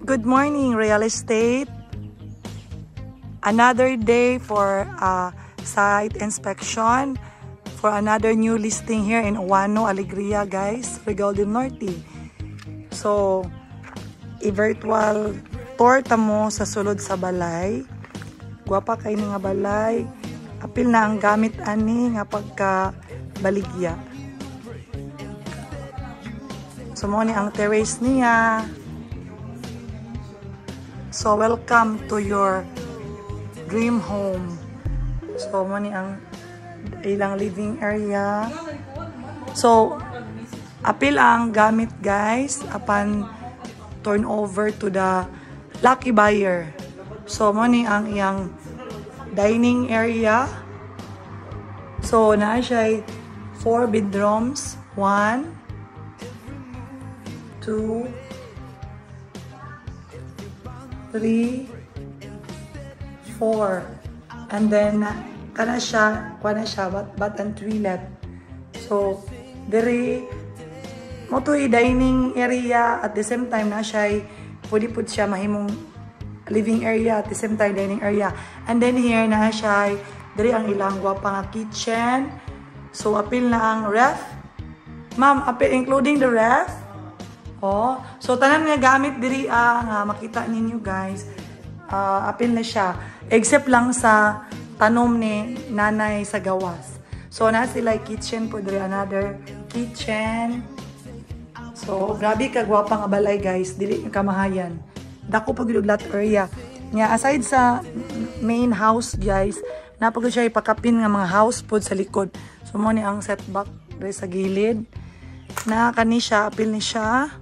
Good morning, real estate. Another day for site inspection for another new listing here in Owano, Alegria, guys, Regal del Norte. So, i-virtual tour tamo sa sulod sa balay. Guwapa kay nga balay. Apil na ang gamit ani nga pagka baligya. So, mo ni ang terrace niya. So, welcome to your dream home. So, mo ni ang ilang living area. So, apil ang gamit, guys, upon turn over to the lucky buyer. So, mo ni ang iyang dining area. So, na siya 4 bedrooms. 1, 2, 3, 4. And then, kana siya but and toilet. So, diri mo to dining area at the same time na siya pwede po siya mahimong living area at the same time dining area. And then here na siya diri ang ilang gwapa nga kitchen. So, apil na ang ref. Ma'am, apil including the ref. Oh, so tanan nga gamit diri nga makita ninyo, guys. Apil na siya. Except lang sa tanom ni nanay sa gawas. So na sila kitchen po diri, another kitchen. So grabe ka gwapa nga balay, guys. Dili kamahayan. Dako pag lot area. Nya aside sa main house, guys, napagod siya ipakapin nga mga house food sa likod. So mo ni ang setback diri sa gilid. Na kani siya, apil ni siya.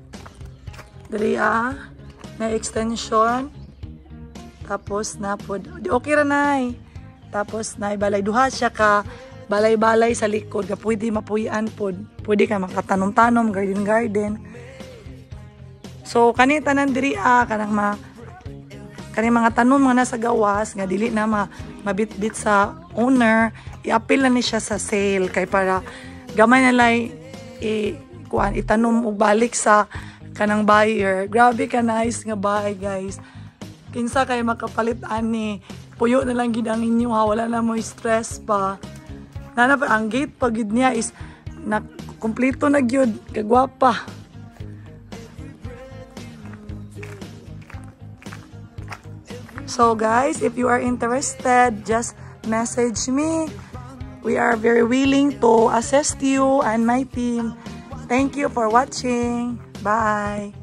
Diri na extension. Tapos na pod. Okay ra nay. Tapos na ibalay duha siya ka balay-balay sa likod ka pwede mapuy-an pod. Pwede ka makatanom-tanom, garden. So kani tanan diri kanang kani mga tanom nga nasa gawas nga dili na mabitbit sa owner, i-appeal na ni siya sa sale kay para gamay na lay itanom og balik sa kanang buyer. Grabe ka nice nga bahay, guys. Kinsa kay makapalit ani, puyo na lang gid ang inyo ha, wala na mo stress pa. Nana pa ang gate pag gid niya is na kumpleto na gyud, kagwapa. So guys, if you are interested, just message me. We are very willing to assist you and my team. Thank you for watching. Bye.